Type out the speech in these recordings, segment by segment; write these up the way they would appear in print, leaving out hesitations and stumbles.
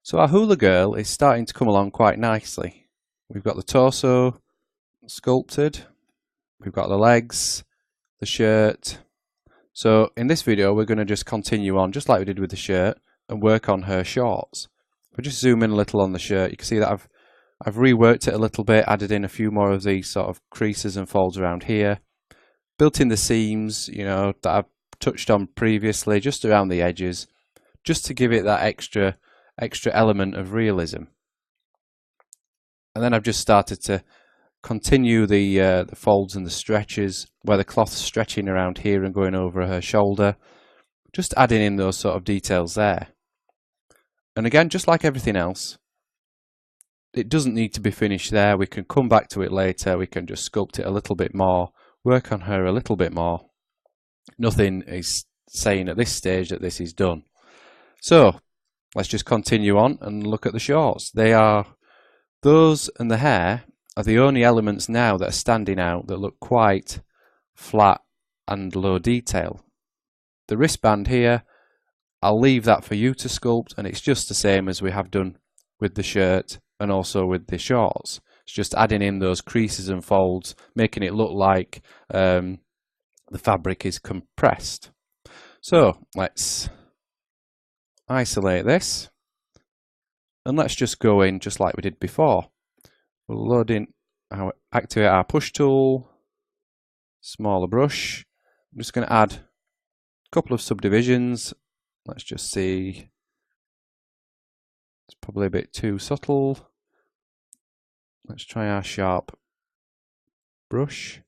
So our hula girl is starting to come along quite nicely. We've got the torso sculpted, we've got the legs, the shirt. So in this video we're going to just continue on just like we did with the shirt and work on her shorts. If we just zoom in a little on the shirt, you can see that I've reworked it a little bit, added in a few more of these sort of creases and folds around here, built in the seams, you know, that I've touched on previously, just around the edges, just to give it that extra element of realism. And then I've just started to continue the folds and the stretches where the cloth's stretching around here and going over her shoulder, just adding in those sort of details there. And again, just like everything else, it doesn't need to be finished there. We can come back to it later. We can just sculpt it a little bit more, work on her a little bit more. Nothing is saying at this stage that this is done. So let's just continue on and look at the shorts. Those and the hair are the only elements now that are standing out that look quite flat and low detail. The wristband here, I'll leave that for you to sculpt, and it's just the same as we have done with the shirt and also with the shorts. It's just adding in those creases and folds, making it look like the fabric is compressed. So let's isolate this and let's just go in just like we did before. We'll activate our push tool, smaller brush. I'm just going to add a couple of subdivisions. Let's just see. It's probably a bit too subtle. Let's try our sharp brush.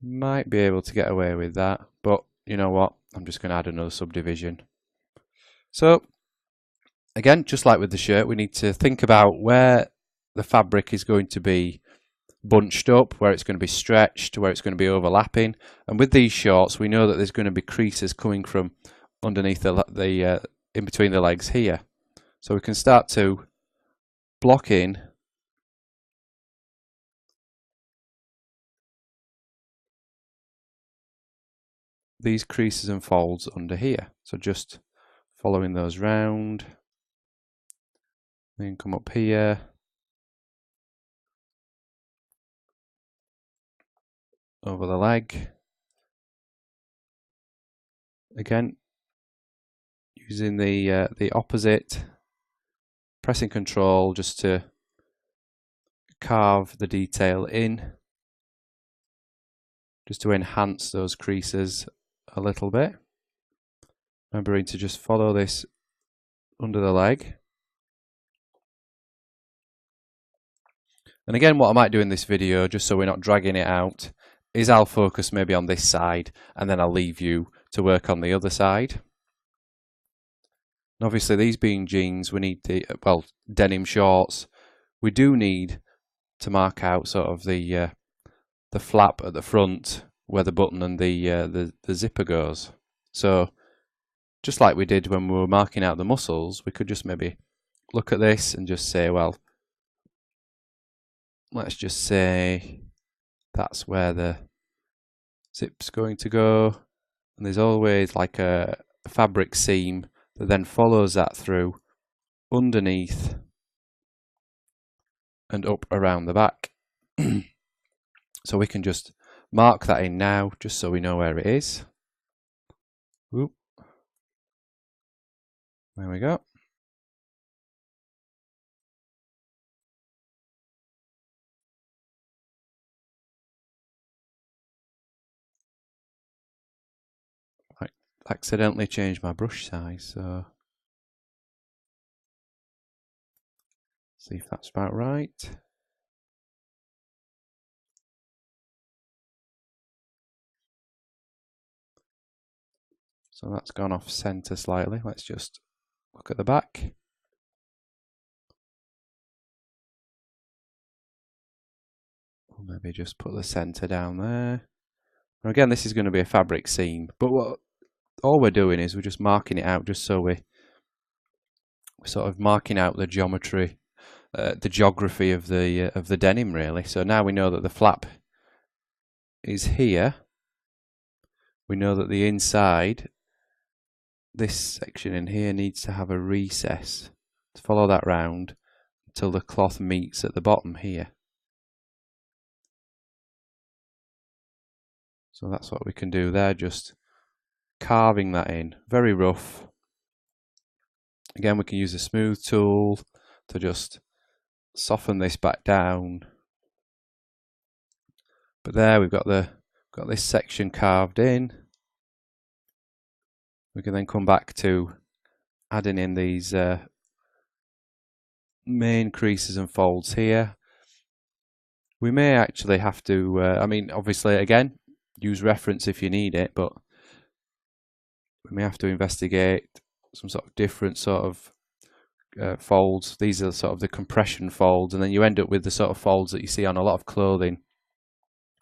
Might be able to get away with that, but you know what? I'm just going to add another subdivision. So again, just like with the shirt, we need to think about where the fabric is going to be bunched up, where it's going to be stretched, where it's going to be overlapping. And with these shorts, we know that there's going to be creases coming from underneath the in between the legs here. So we can start to block in these creases and folds under here. So just following those round, then come up here, over the leg. Again, using the opposite, pressing Control just to carve the detail in, just to enhance those creases a little bit. Remembering to just follow this under the leg. And again, what I might do in this video, just so we're not dragging it out, is I'll focus maybe on this side and then I'll leave you to work on the other side. And obviously these being jeans, we need denim shorts, we do need to mark out sort of the flap at the front where the button and the zipper goes. So just like we did when we were marking out the muscles, we could just maybe look at this and just say, well, let's just say that's where the zip's going to go. And there's always like a fabric seam that then follows that through underneath and up around the back. So we can just mark that in now, just so we know where it is. Whoop. There we go. I accidentally changed my brush size, so see if that's about right. So that's gone off center slightly. Let's just look at the back. Or maybe just put the center down there. And again, this is going to be a fabric seam, but all we're doing is we're just marking it out, just so we're sort of marking out the geometry, the geography of the denim, really. So now we know that the flap is here. We know that the inside this section in here needs to have a recess to follow that round until the cloth meets at the bottom here. So that's what we can do there, just carving that in, very rough. Again, we can use a smooth tool to just soften this back down. But there we've got this section carved in. We can then come back to adding in these main creases and folds here. We may actually have to, I mean, obviously, again, use reference if you need it, but we may have to investigate some sort of different sort of folds. These are sort of the compression folds, and then you end up with the sort of folds that you see on a lot of clothing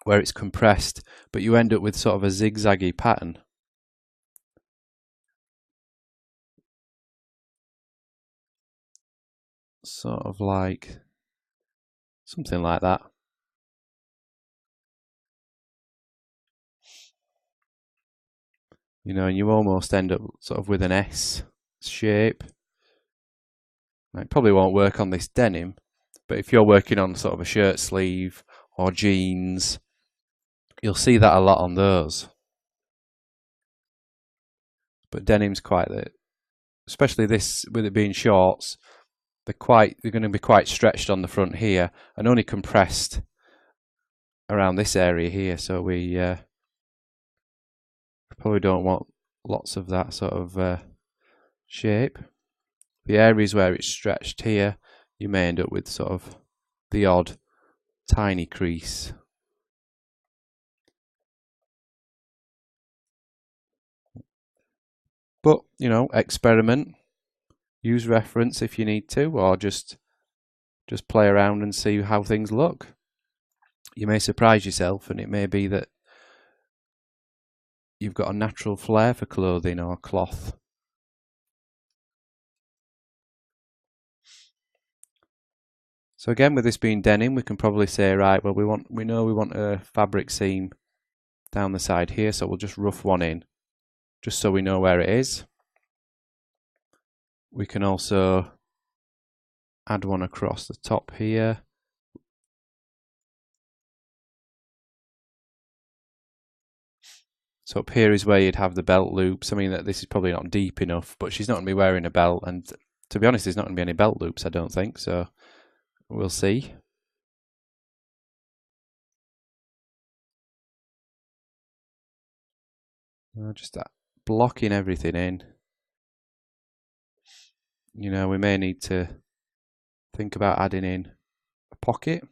where it's compressed, but you end up with sort of a zigzaggy pattern. Sort of like something like that. You know, and you almost end up sort of with an S shape. It probably won't work on this denim, but if you're working on sort of a shirt sleeve or jeans, you'll see that a lot on those. But denim's quite especially this, with it being shorts, they're going to be quite stretched on the front here and only compressed around this area here. So we probably don't want lots of that sort of shape. The areas where it's stretched here, you may end up with sort of the odd tiny crease. But, you know, experiment, use reference if you need to, or just play around and see how things look. You may surprise yourself, and it may be that you've got a natural flair for clothing or cloth. So again, with this being denim, we can probably say, right, well, we know we want a fabric seam down the side here, so we'll just rough one in, just so we know where it is. We can also add one across the top here. So up here is where you'd have the belt loops. I mean, that this is probably not deep enough, but she's not going to be wearing a belt, and to be honest, there's not going to be any belt loops, I don't think, so we'll see. Just that blocking everything in. You know, we may need to think about adding in a pocket.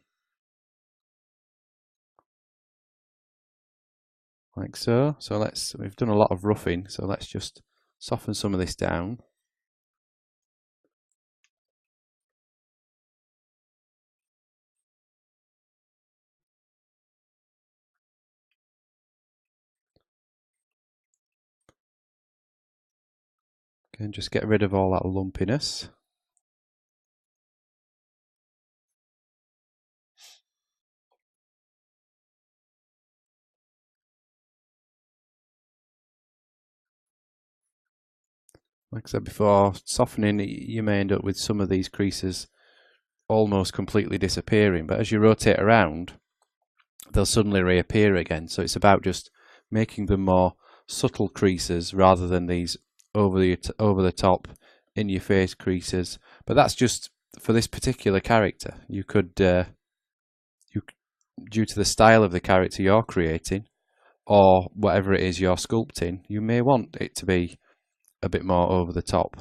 Like so. So we've done a lot of roughing, so let's just soften some of this down. Okay, and just get rid of all that lumpiness. Like I said before, softening, you may end up with some of these creases almost completely disappearing, but as you rotate around, they'll suddenly reappear again. So it's about just making them more subtle creases rather than these over the top, in your face creases. But that's just for this particular character. You could, due to the style of the character you're creating, or whatever it is you're sculpting, you may want it to be a bit more over the top.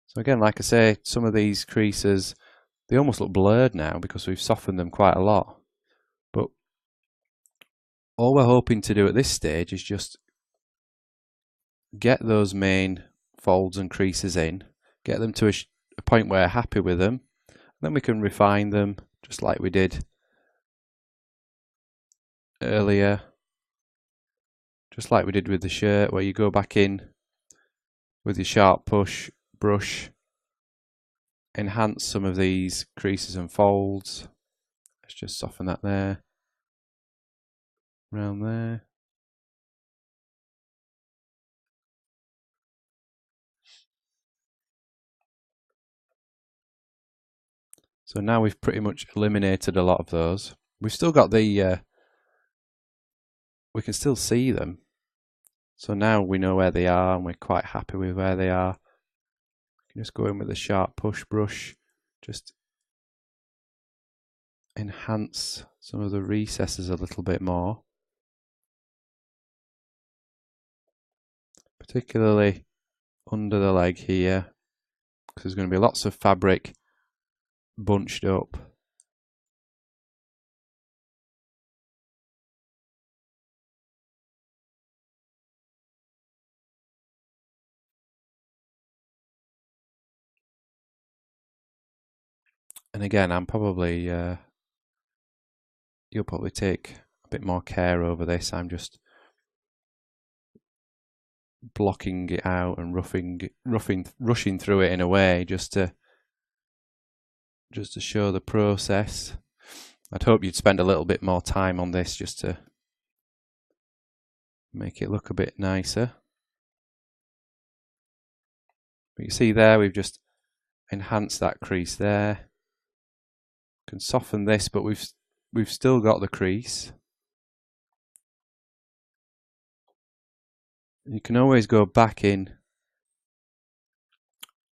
So again, like I say, some of these creases, they almost look blurred now because we've softened them quite a lot. But all we're hoping to do at this stage is just get those main folds and creases in, get them to a point where we're happy with them, then we can refine them just like we did earlier, just like we did with the shirt, where you go back in with your sharp push brush, enhance some of these creases and folds, Let's just soften that there, around there. So now we've pretty much eliminated a lot of those. We've still got the, we can still see them. So now we know where they are and we're quite happy with where they are. Just go in with a sharp push brush, just enhance some of the recesses a little bit more. Particularly under the leg here, because there's going to be lots of fabric bunched up. And again, I'm probably, you'll probably take a bit more care over this. I'm just blocking it out and rushing through it in a way just to show the process. I'd hope you'd spend a little bit more time on this just to make it look a bit nicer. But you see there, we've just enhanced that crease there. Can soften this, but we've still got the crease. You can always go back in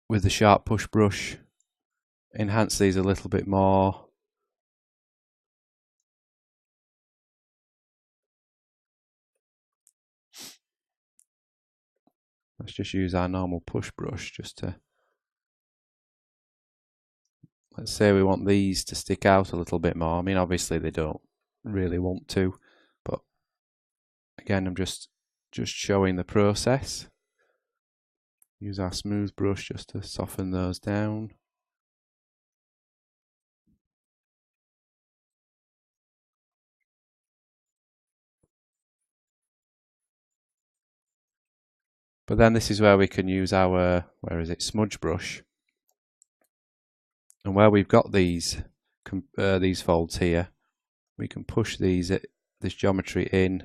with the sharp push brush, enhance these a little bit more. Let's just use our normal push brush just to, let's say we want these to stick out a little bit more. I mean, obviously they don't really want to, but again, I'm just showing the process. Use our smooth brush just to soften those down. But then this is where we can use our, smudge brush. And where we've got these folds here, we can push this geometry in,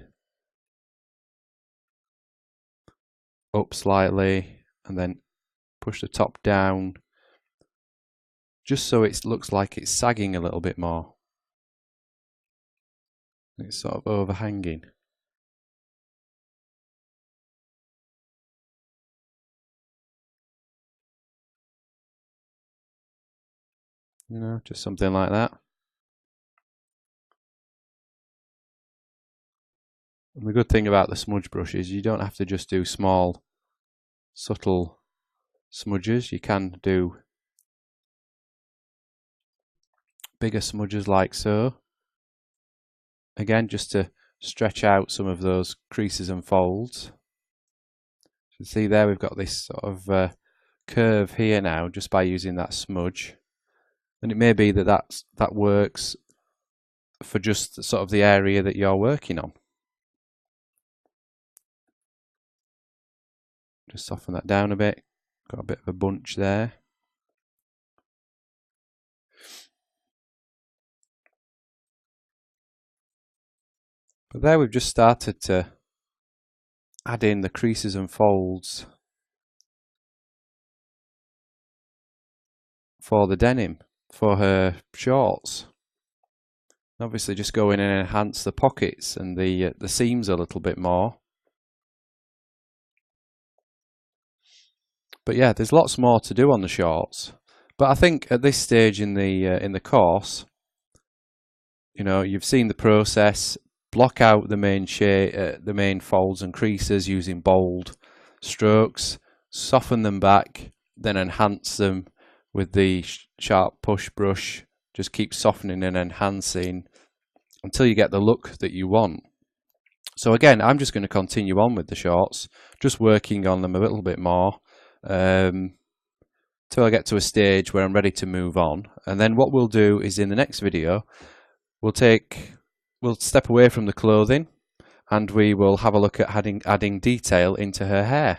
up slightly, and then push the top down, just so it looks like it's sagging a little bit more. It's sort of overhanging. You know, just something like that. And the good thing about the smudge brush is you don't have to just do small, subtle smudges. You can do bigger smudges like so. Again, just to stretch out some of those creases and folds. You can see there we've got this sort of curve here now just by using that smudge. And it may be that works for just sort of the area that you're working on. Just soften that down a bit. Got a bit of a bunch there. But there we've just started to add in the creases and folds for the denim, for her shorts. Obviously just go in and enhance the pockets and the seams a little bit more. But yeah, there's lots more to do on the shorts. But I think at this stage in the course, you know, you've seen the process. Block out the main folds and creases using bold strokes. Soften them back, then enhance them with the sharp push brush. Just keep softening and enhancing until you get the look that you want. So again, I'm just going to continue on with the shorts, just working on them a little bit more till I get to a stage where I'm ready to move on. And then what we'll do is in the next video, we'll step away from the clothing and we will have a look at adding detail into her hair.